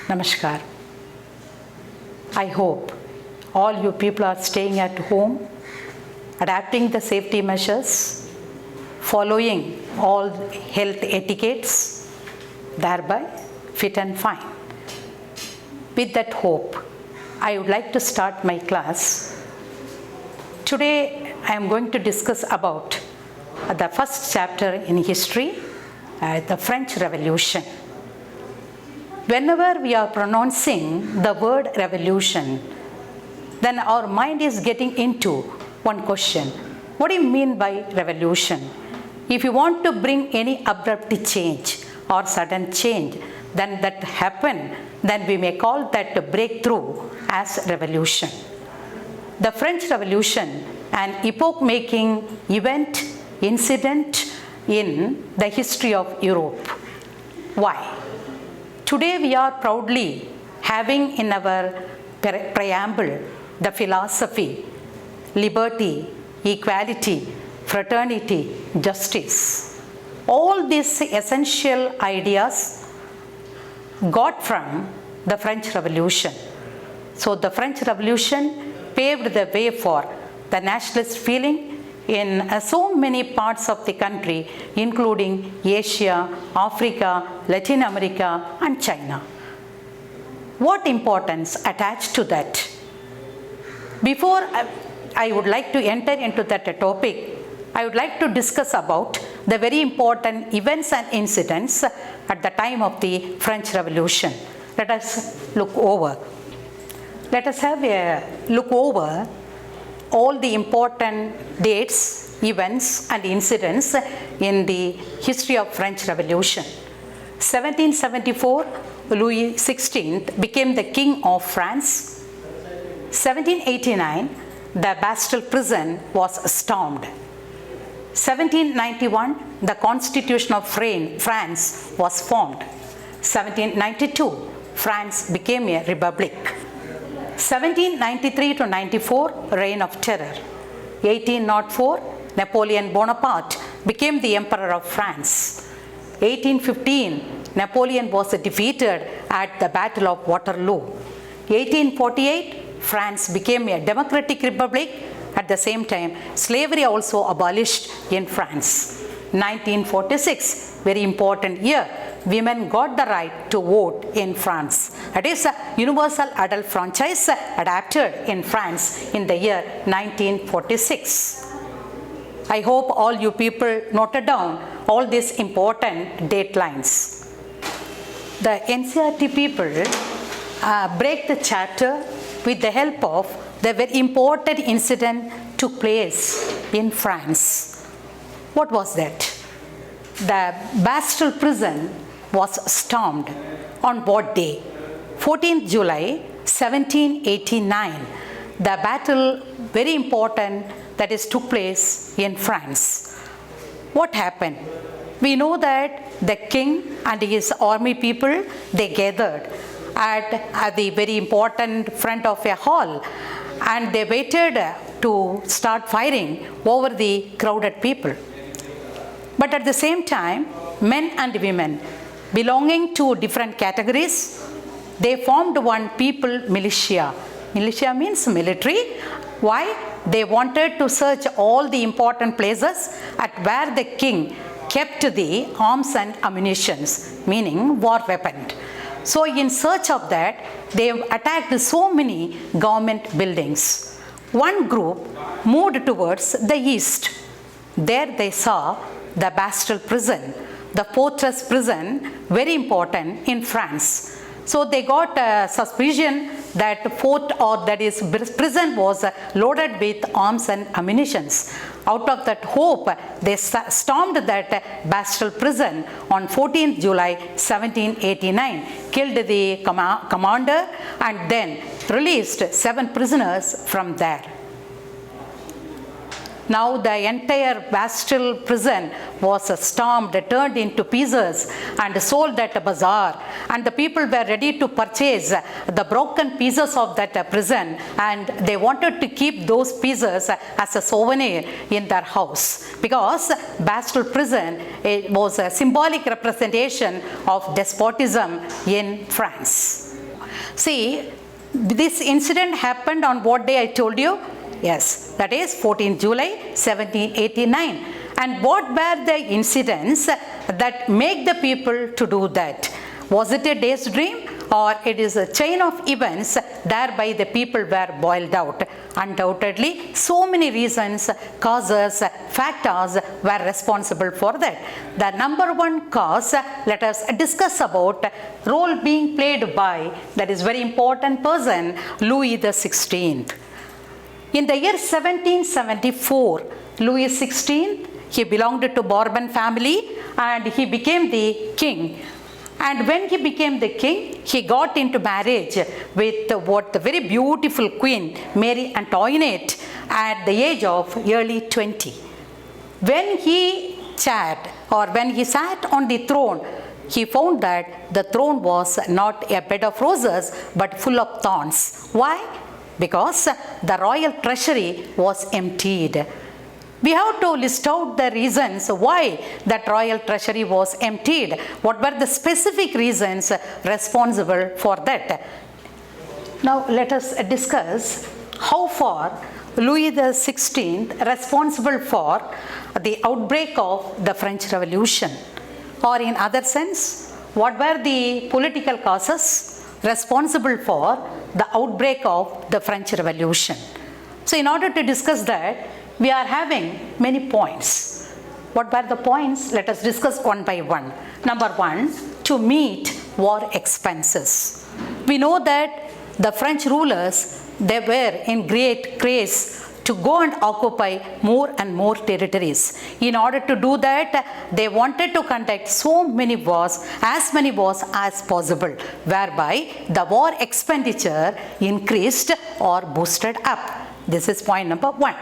Namaskar. I hope all you people are staying at home, adapting the safety measures, following all health etiquettes, thereby fit and fine. With that hope, I would like to start my class. Today, I am going to discuss about the first chapter in history, the French Revolution. Whenever we are pronouncing the word revolution, then our mind is getting into one question. What do you mean by revolution? If you want to bring any abrupt change or sudden change, then that happen, then we may call that a breakthrough as revolution. The French Revolution, an epoch-making event, incident in the history of Europe. Why? Today we are proudly having in our preamble the philosophy, liberty, equality, fraternity, justice. All these essential ideas got from the French Revolution. So the French Revolution paved the way for the nationalist feeling in so many parts of the country, including Asia, Africa, Latin America, and China. What importance attached to that? Before I would like to enter into that topic, I would like to discuss about the very important events and incidents at the time of the French Revolution. Let us look over. Let us have a look over all the important dates, events and incidents in the history of French Revolution. 1774, Louis XVI became the King of France. 1789, the Bastille prison was stormed. 1791, the Constitution of France was formed. 1792, France became a republic. 1793 to 94, Reign of Terror. 1804, Napoleon Bonaparte became the Emperor of France. 1815, Napoleon was defeated at the Battle of Waterloo. 1848, France became a democratic republic. At the same time, slavery also abolished in France. 1946, very important year, women got the right to vote in France. That is, universal adult franchise adapted in France in the year 1946. I hope all you people noted down all these important datelines. The NCERT people break the chapter with the help of the very important incident took place in France. What was that? The Bastille prison was stormed on what day? 14th July 1789. The battle, very important, that is took place in France. What happened? We know that the king and his army people, they gathered at the very important front of a hall, and they waited to start firing over the crowded people. But at the same time, men and women belonging to different categories, they formed one people militia. Militia means military. Why? They wanted to search all the important places at where the king kept the arms and ammunitions, meaning war weapons. So in search of that, they attacked so many government buildings. One group moved towards the east. There they saw the Bastille prison, the fortress prison, very important in France. So they got a suspicion that fort, or that is prison, was loaded with arms and ammunitions. Out of that hope, they stormed that Bastille prison on 14th July 1789, killed the commander, and then released 7 prisoners from there. Now the entire Bastille prison was stormed, turned into pieces and sold at a bazaar, and the people were ready to purchase the broken pieces of that prison, and they wanted to keep those pieces as a souvenir in their house, because Bastille prison, it was a symbolic representation of despotism in France. See, this incident happened on what day I told you? Yes, that is 14 July 1789. And what were the incidents that make the people to do that? Was it a day's dream, or it is a chain of events thereby the people were boiled out? Undoubtedly, so many reasons, causes, factors were responsible for that. The number one cause, let us discuss about role being played by that is very important person, Louis XVI. In the year 1774, Louis XVI, he belonged to Bourbon family and he became the king. And when he became the king, he got into marriage with the very beautiful queen, Mary Antoinette, at the age of early 20. When he sat on the throne, he found that the throne was not a bed of roses, but full of thorns. Why? Because the royal treasury was emptied. We have to list out the reasons why that royal treasury was emptied. What were the specific reasons responsible for that? Now let us discuss how far Louis XVI responsible for the outbreak of the French Revolution. Or in other sense, what were the political causes responsible for the outbreak of the French Revolution? So in order to discuss that, we are having many points. What were the points? Let us discuss one by one. Number one, to meet war expenses. We know that the French rulers, they were in great craze to go and occupy more and more territories. In order to do that, they wanted to conduct so many wars as possible, whereby the war expenditure increased or boosted up. This is point number one.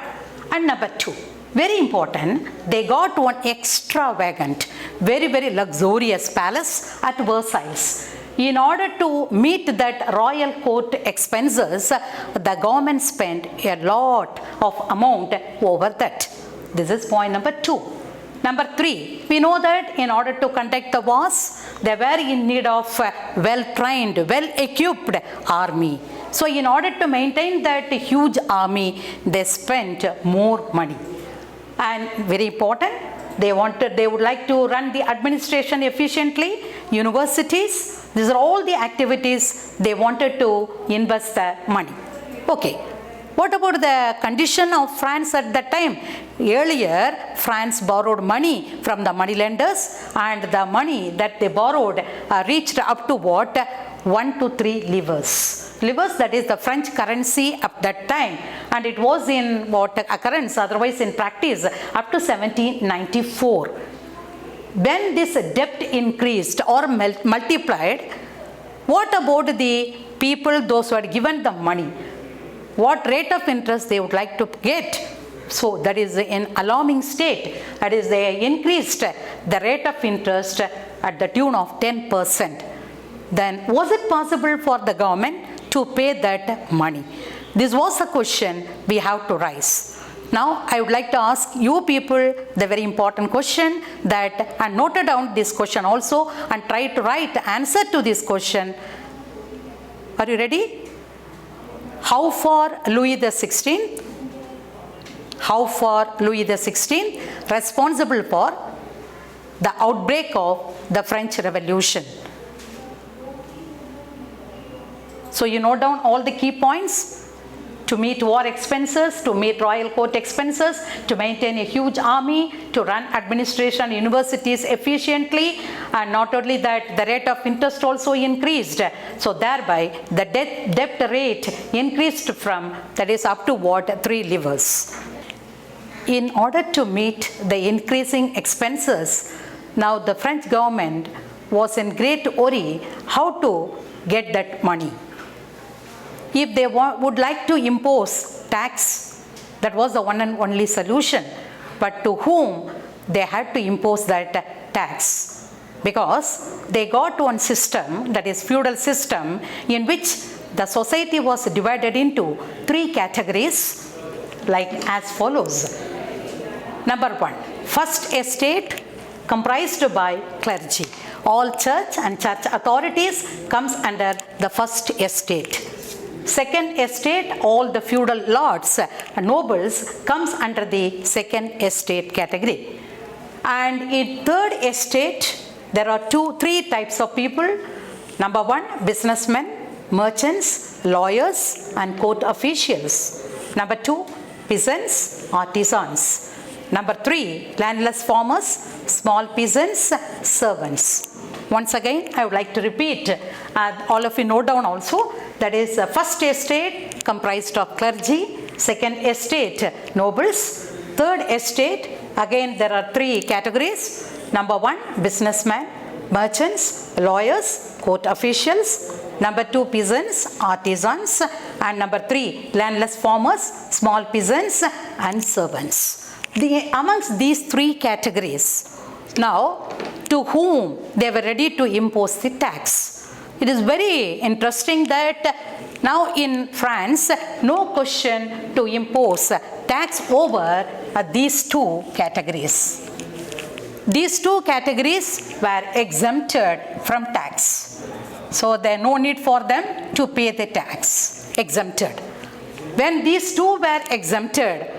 And number two, very important, they got one extravagant, very, very luxurious palace at Versailles. In order to meet that royal court expenses, the government spent a lot of amount over that. This is point number two. Number three, we know that in order to conduct the wars, they were in need of well-trained, well-equipped army. So in order to maintain that huge army, they spent more money. And very important, they would like to run the administration efficiently, universities, these are all the activities they wanted to invest the money. Okay. What about the condition of France at that time? Earlier, France borrowed money from the moneylenders, and the money that they borrowed reached up to what? 1 to 3 livres. Livres, that is the French currency at that time, and it was in what occurrence, otherwise in practice, up to 1794. When this debt increased or multiplied, what about the people, those who had given the money? What rate of interest they would like to get? So that is in alarming state. That is, they increased the rate of interest at the tune of 10%. Then was it possible for the government to pay that money? This was a question we have to raise. Now I would like to ask you people the very important question that, and note down this question also and try to write the answer to this question. Are you ready? How far Louis XVI responsible for the outbreak of the French Revolution? So you note down all the key points. To meet war expenses, to meet royal court expenses, to maintain a huge army, to run administration, universities efficiently, and not only that, the rate of interest also increased. So thereby, the debt rate increased from, that is up to what, 3 livres. In order to meet the increasing expenses, now the French government was in great worry how to get that money. If they would like to impose tax, that was the one and only solution. But to whom they had to impose that tax? Because they got one system, that is feudal system, in which the society was divided into 3 categories, like as follows. Number 1, first estate comprised by clergy. all church and church authorities comes under the first estate. Second estate, all the feudal lords and nobles comes under the second estate category. And in third estate, there are three types of people. Number one, businessmen, merchants, lawyers, and court officials. Number two, peasants, artisans. Number three, landless farmers, small peasants, servants. Once again, I would like to repeat, all of you note down also, that is first estate comprised of clergy, second estate nobles, third estate, again there are three categories. Number one, businessmen, merchants, lawyers, court officials. Number two, peasants, artisans. And number three, landless farmers, small peasants, and servants. Amongst these three categories, now to whom they were ready to impose the tax. It is very interesting that now in France, no question to impose tax over these two categories. These two categories were exempted from tax. So there no need for them to pay the tax. Exempted. When these two were exempted,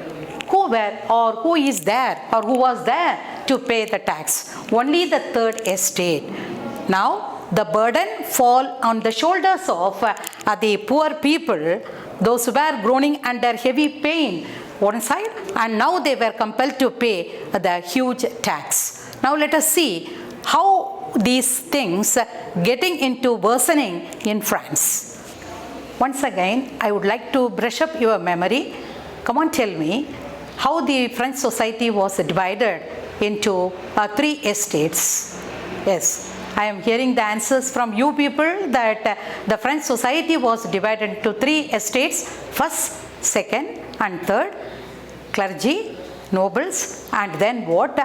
who is there or who was there to pay the tax? Only the third estate. Now the burden fall on the shoulders of the poor people, those who were groaning under heavy pain one side, and now they were compelled to pay the huge tax. Now let us see how these things getting into worsening in France. Once again, I would like to brush up your memory. Come on, tell me how the French society was divided into three estates. Yes, I am hearing the answers from you people that the French society was divided into three estates: first, second, and third. Clergy, nobles, and then what?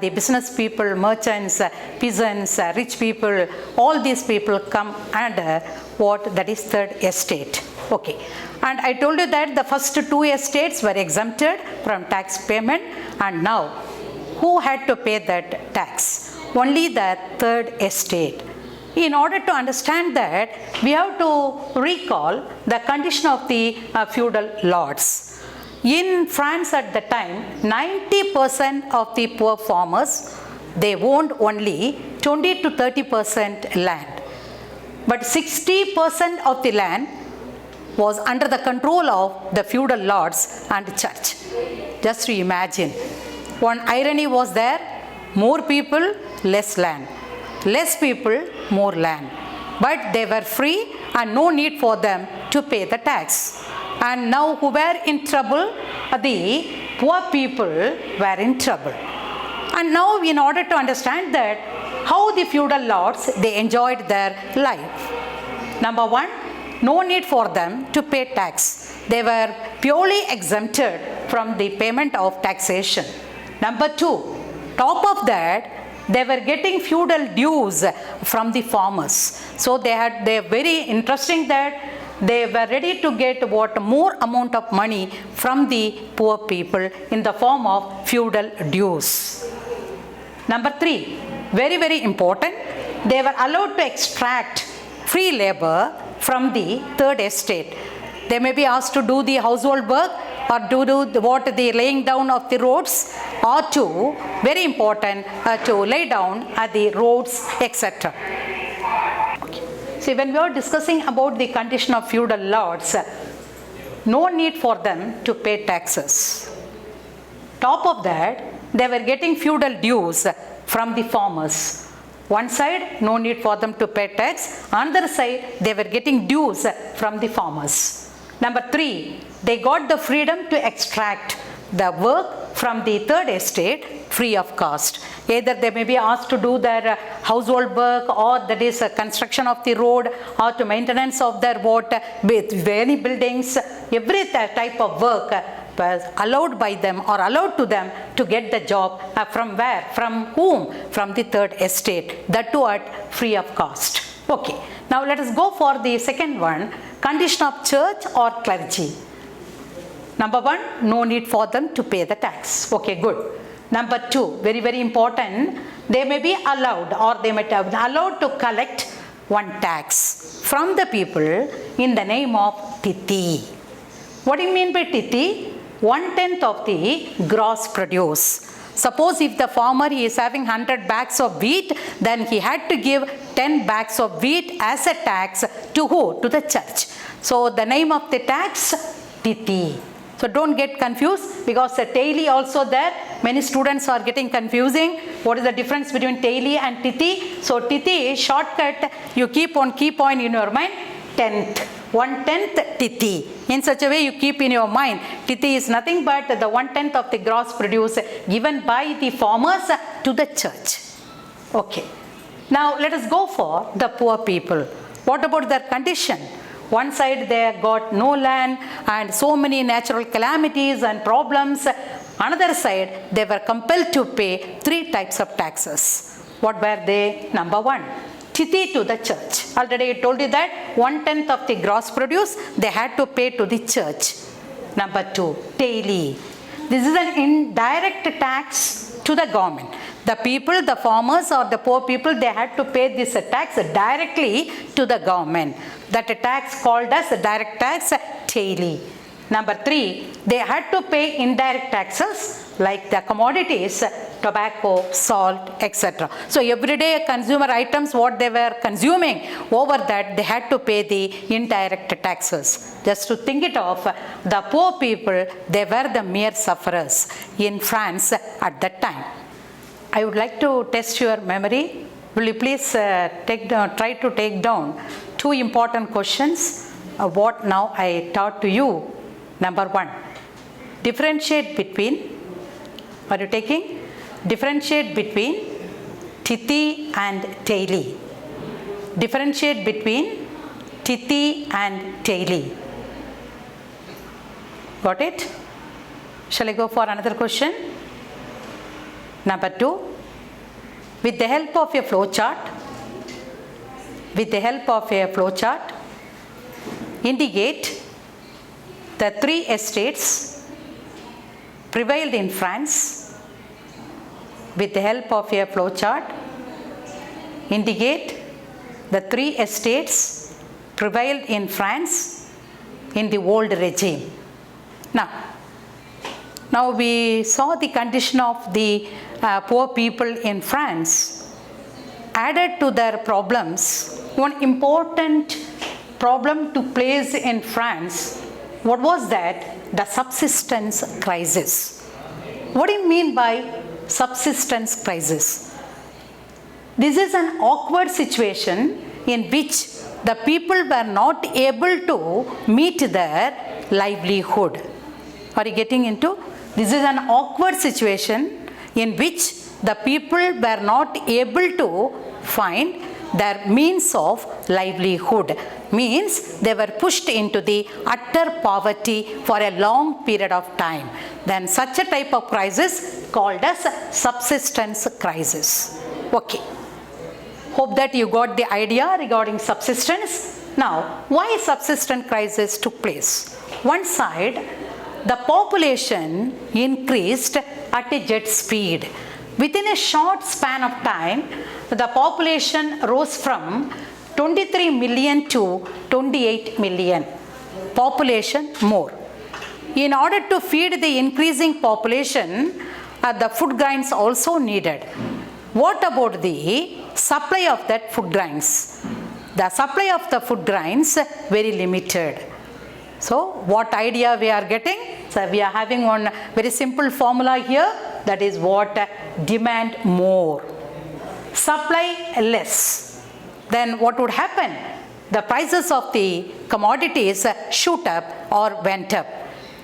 The business people, merchants, peasants, rich people, all these people come under what? That is third estate. Okay. And I told you that the first two estates were exempted from tax payment, and now who had to pay that tax? Only the third estate. In order to understand that, we have to recall the condition of the feudal lords. In France at the time, 90% of the poor farmers, they owned only 20 to 30% land. But 60% of the land was under the control of the feudal lords and church. Just to imagine. One irony was there: more people, less land. Less people, more land. But they were free and no need for them to pay the tax. And now who were in trouble? The poor people were in trouble. And now in order to understand that, how the feudal lords, they enjoyed their life. Number one, no need for them to pay tax. They were purely exempted from the payment of taxation. Number two, top of that, they were getting feudal dues from the farmers. So they are very interesting that they were ready to get more amount of money from the poor people in the form of feudal dues. Number three, very, very important, they were allowed to extract free labor from the third estate. They may be asked to do the household work or the laying down of the roads, or to, very important, to lay down the roads, etc. See, when we are discussing about the condition of feudal lords, no need for them to pay taxes. Top of that, they were getting feudal dues from the farmers. One side, no need for them to pay tax. Another side, they were getting dues from the farmers. Number three, they got the freedom to extract the work from the third estate free of cost. Either they may be asked to do their household work, or that is construction of the road, or to maintenance of their any buildings. Every type of work was allowed by them or allowed to them to get the job from where? From whom? From the third estate. That too at free of cost. Okay. Now let us go for the second one. Condition of church or clergy. Number one, no need for them to pay the tax. Okay, good. Number 2, very, very important, they may be allowed or they might have allowed to collect one tax from the people in the name of Tithi. What do you mean by Tithi? 1/10 of the gross produce. Suppose if the farmer is having 100 bags of wheat, then he had to give 10 bags of wheat as a tax to who? To the church. So the name of the tax, Tithi. So don't get confused, because the Taili also there. Many students are getting confusing. What is the difference between Taili and Tithi? So Tithi is shortcut. You keep on key point in your mind, 10th. 1/10 Tithi. In such a way you keep in your mind, Tithi is nothing but the 1/10 of the gross produce given by the farmers to the church. Okay. Now let us go for the poor people. What about their condition? One side they got no land and so many natural calamities and problems. Another side they were compelled to pay 3 types of taxes. What were they? Number 1, Tithi to the church. Already I told you that 1/10 of the gross produce they had to pay to the church. Number 2, Taili. This is an indirect tax to the government. The people, the farmers or the poor people, they had to pay this tax directly to the government. That tax called as direct tax, Taili. Number 3, they had to pay indirect taxes like the commodities, tobacco, salt, etc. So everyday consumer items, what they were consuming, over that they had to pay the indirect taxes. Just to think it of, the poor people, they were the mere sufferers in France at that time. I would like to test your memory. Will you please try to take down 2 important questions of what now I taught to you. Number 1, differentiate between, are you taking? Differentiate between Tithi and Taili. Differentiate between Tithi and Taili. Got it? Shall I go for another question? Number 2, with the help of a flow chart, indicate the 3 estates prevailed in France. With the help of a flow chart, indicate the 3 estates prevailed in France in the old regime. Now we saw the condition of the poor people in France. Added to their problems, one important problem took place in France. What was that? The subsistence crisis. What do you mean by subsistence crisis? This is an awkward situation in which the people were not able to meet their livelihood. Are you getting into? This is an awkward situation in which the people were not able to find their means of livelihood. Means they were pushed into the utter poverty for a long period of time. Then such a type of crisis called as subsistence crisis. Okay. Hope that you got the idea regarding subsistence. Now, why subsistence crisis took place? One side, the population increased at a jet speed. Within a short span of time, the population rose from 23 million to 28 million. Population more. In order to feed the increasing population, the food grains also needed. What about the supply of that food grains? The supply of the food grains very limited. So what idea we are getting? So we are having one very simple formula here, that is what? Demand more, supply less. Then what would happen? The prices of the commodities shoot up or went up.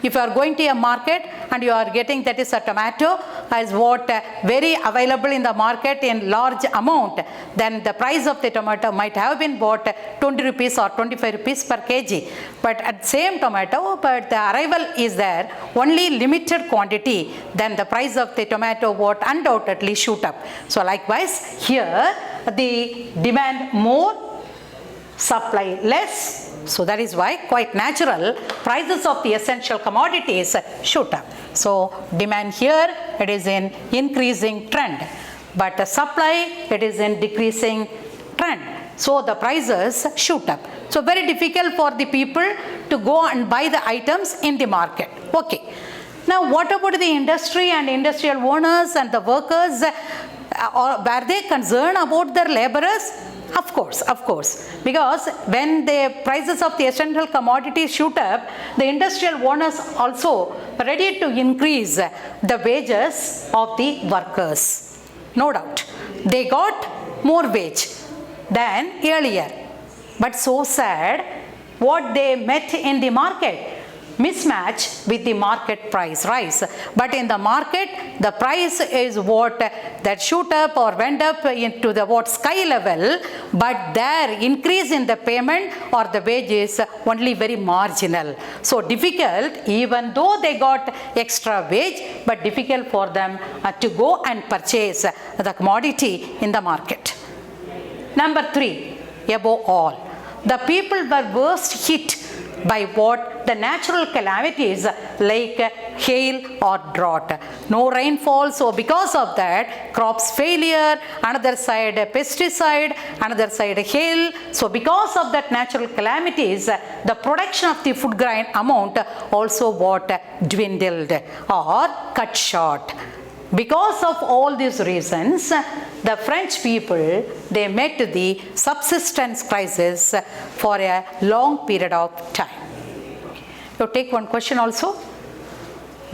If you are going to a market and you are getting, that is a tomato as what very available in the market in large amount, then the price of the tomato might have been bought 20 rupees or 25 rupees per kg. But at same tomato, but the arrival is there only limited quantity, then the price of the tomato would undoubtedly shoot up. So likewise here the demand more, supply less, So that is why, quite natural, prices of the essential commodities shoot up. So demand here, it is in increasing trend, but the supply, it is in decreasing trend. So the prices shoot up. So very difficult for the people to go and buy the items in the market. Okay. Now what about the industry and industrial owners and the workers? Were they concerned about their laborers? Of course. Because when the prices of the essential commodities shoot up, the industrial owners also ready to increase the wages of the workers. No doubt. They got more wage than earlier. But so sad, what they met in the market, mismatch with the market price rise. But in the market, the price is what that shoot up or went up into the what sky level, but their increase in the payment or the wage is only very marginal. So difficult, even though they got extra wage, but difficult for them to go and purchase the commodity in the market. Number 3, above all, the people were worst hit by what? The natural calamities like hail or drought. No rainfall, so because of that, crops failure, another side pesticide, another side hail. So because of that natural calamities, the production of the food grain amount also what? Dwindled or cut short. Because of all these reasons, the French people, they met the subsistence crisis for a long period of time. You take one question also.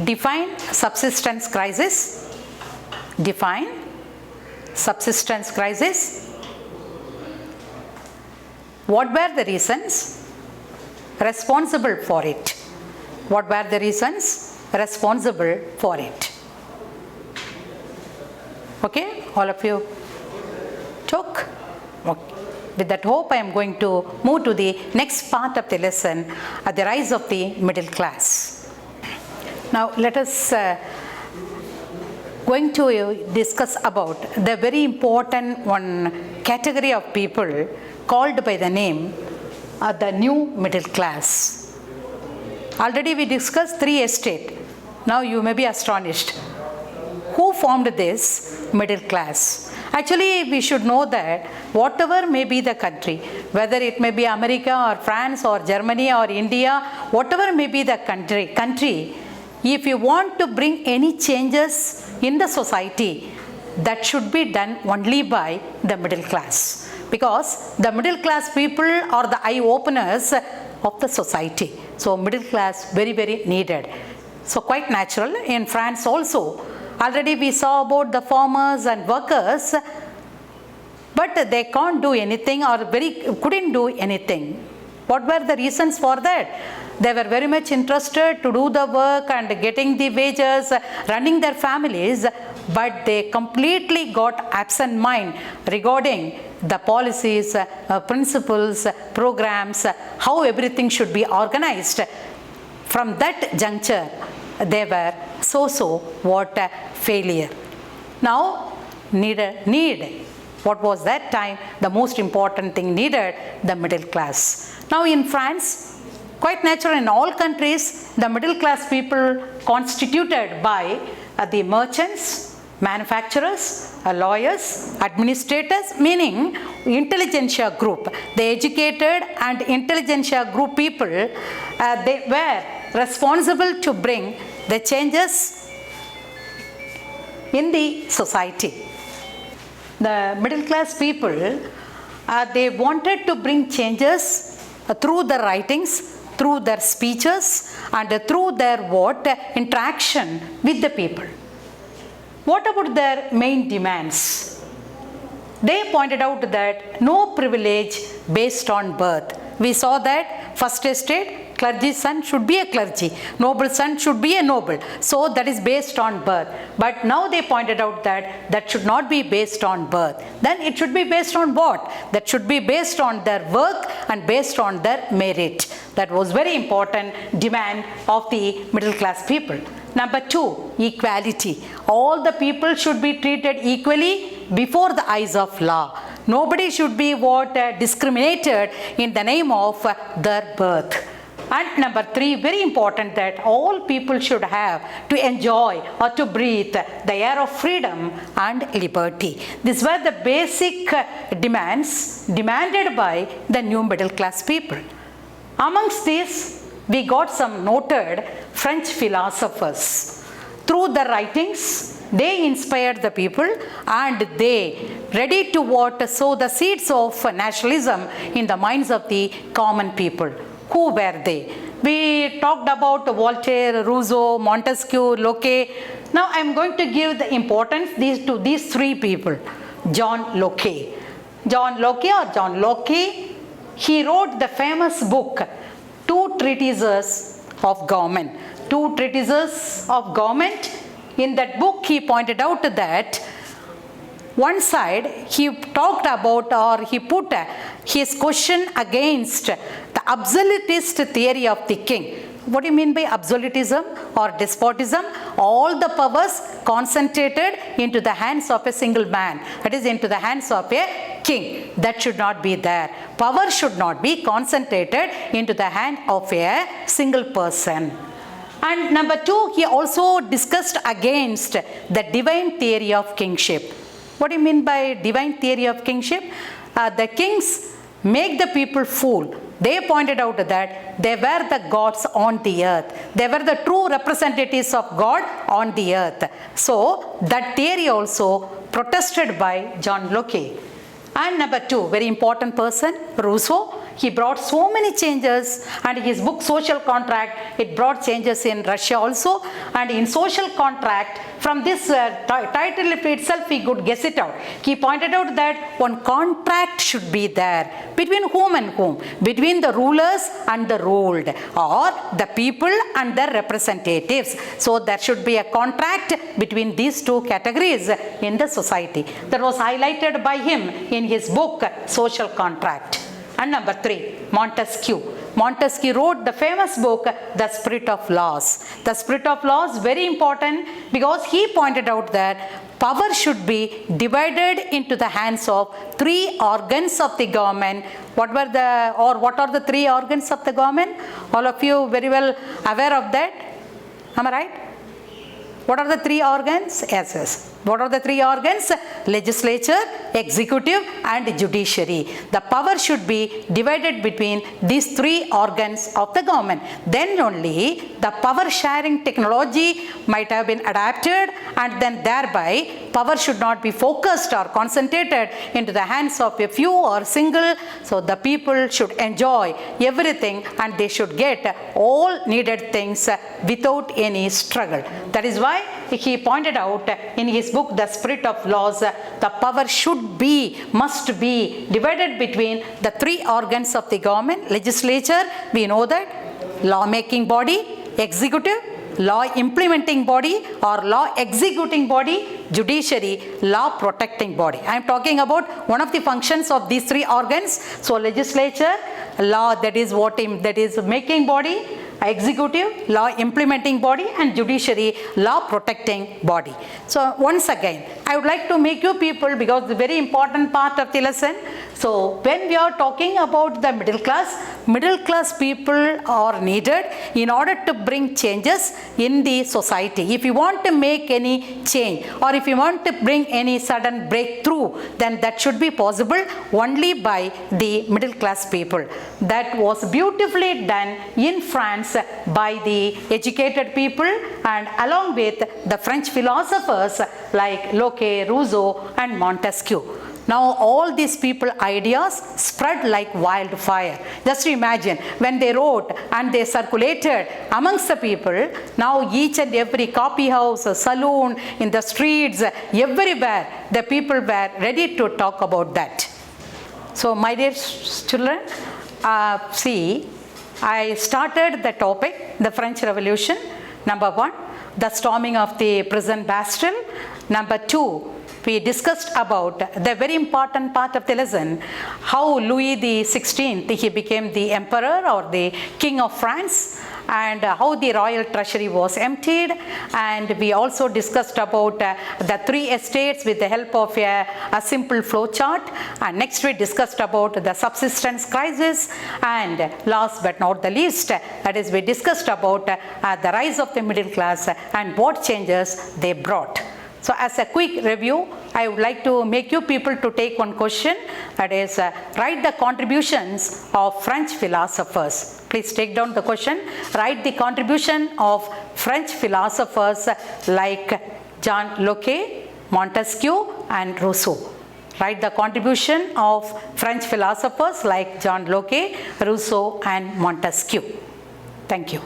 Define subsistence crisis. Define subsistence crisis. What were the reasons responsible for it? What were the reasons responsible for it? Okay, all of you took? Okay. With that hope, I am going to move to the next part of the lesson, the rise of the middle class. Now, let us going to discuss about the very important one category of people called by the name the new middle class. Already we discussed 3 estates. Now you may be astonished. Who formed this middle class? Actually, we should know that whatever may be the country, whether it may be America or France or Germany or India, whatever may be the country, if you want to bring any changes in the society, that should be done only by the middle class. Because the middle class people are the eye openers of the society. So middle class very, very needed. So quite natural. In France also, already we saw about the farmers and workers, but they can't do anything or couldn't do anything. What were the reasons for that? They were very much interested to do the work and getting the wages, running their families, but they completely got absent mind regarding the policies, principles, programs, how everything should be organized. From that juncture, they were what failure. Now, need. What was that time? The most important thing needed, the middle class. Now in France, quite natural in all countries, the middle class people constituted by the merchants, manufacturers, lawyers, administrators, meaning intelligentsia group. The educated and intelligentsia group people, they were responsible to bring the changes in the society. The middle class people, they wanted to bring changes through their writings, through their speeches, and through their interaction with the people. What about their main demands? They pointed out that no privilege based on birth. We saw that first estate, clergy son should be a clergy, noble son should be a noble. So that is based on birth. But now they pointed out that that should not be based on birth. Then it should be based on what? That should be based on their work and based on their merit. That was very important demand of the middle class people. Number 2, equality. All the people should be treated equally before the eyes of law. Nobody should be discriminated in the name of their birth. And number 3, very important, that all people should have to enjoy or to breathe the air of freedom and liberty. These were the basic demands demanded by the new middle class people. Amongst these, we got some noted French philosophers. Through their writings, they inspired the people and they ready to sow the seeds of nationalism in the minds of the common people. Who were they? We talked about Voltaire, Rousseau, Montesquieu, Locke. Now I am going to give the importance to these 3 people. John Locke. John Locke, he wrote the famous book, Two Treatises of Government. Two Treatises of Government. In that book, he pointed out that one side he talked about, or he put his question against the absolutist theory of the king. What do you mean by absolutism or despotism? All the powers concentrated into the hands of a single man, that is, into the hands of a king. That should not be there. Power should not be concentrated into the hand of a single person. And number 2, he also discussed against the divine theory of kingship. What do you mean by divine theory of kingship? The kings make the people fool. They pointed out that they were the gods on the earth. They were the true representatives of God on the earth. So that theory also protested by John Locke. And number 2, very important person, Rousseau. He brought so many changes, and his book Social Contract, it brought changes in Russia also. And in Social Contract, from this title itself we could guess it out. He pointed out that one contract should be there. Between whom and whom? Between the rulers and the ruled, or the people and their representatives. So there should be a contract between these 2 categories in the society. That was highlighted by him in his book Social Contract. And number 3, Montesquieu. Montesquieu wrote the famous book, The Spirit of Laws. The Spirit of Laws, very important, because he pointed out that power should be divided into the hands of 3 organs of the government. What are the 3 organs of the government? All of you very well aware of that. Am I right? What are the 3 organs? Yes. What are the 3 organs? Legislature, executive, and judiciary. The power should be divided between these 3 organs of the government. Then only the power sharing technology might have been adapted, and then thereby power should not be focused or concentrated into the hands of a few or single. So the people should enjoy everything, and they should get all needed things without any struggle. That is why he pointed out in his book The Spirit of Laws, the power must be divided between the 3 organs of the government. Legislature, we know that, law-making body; executive, law implementing body or law executing body; judiciary, law protecting body. I am talking about one of the functions of these 3 organs. So legislature, law, that is making body; executive, law implementing body; and judiciary, law protecting body. So once again, I would like to make you people, because the very important part of the lesson. So when we are talking about the middle class people are needed in order to bring changes in the society. If you want to make any change, or if you want to bring any sudden breakthrough, then that should be possible only by the middle class people. That was beautifully done in France by the educated people, and along with the French philosophers like Locke, Rousseau, and Montesquieu. Now all these people ideas spread like wildfire. Just imagine, when they wrote and they circulated amongst the people, now each and every coffee house, saloon, in the streets, everywhere, the people were ready to talk about that. So my dear children, see, I started the topic, the French Revolution. Number 1, the storming of the prison Bastille. Number 2, we discussed about the very important part of the lesson, how Louis XVI, he became the emperor or the king of France. and how the royal treasury was emptied, and we also discussed about the 3 estates with the help of a simple flow chart, and next we discussed about the subsistence crisis, and last but not the least, that is we discussed about the rise of the middle class and what changes they brought. So as a quick review, I would like to make you people to take one question, that is write the contributions of French philosophers. Please take down the question. Write the contribution of French philosophers like John Locke, Montesquieu and Rousseau. Write the contribution of French philosophers like John Locke, Rousseau and Montesquieu. Thank you.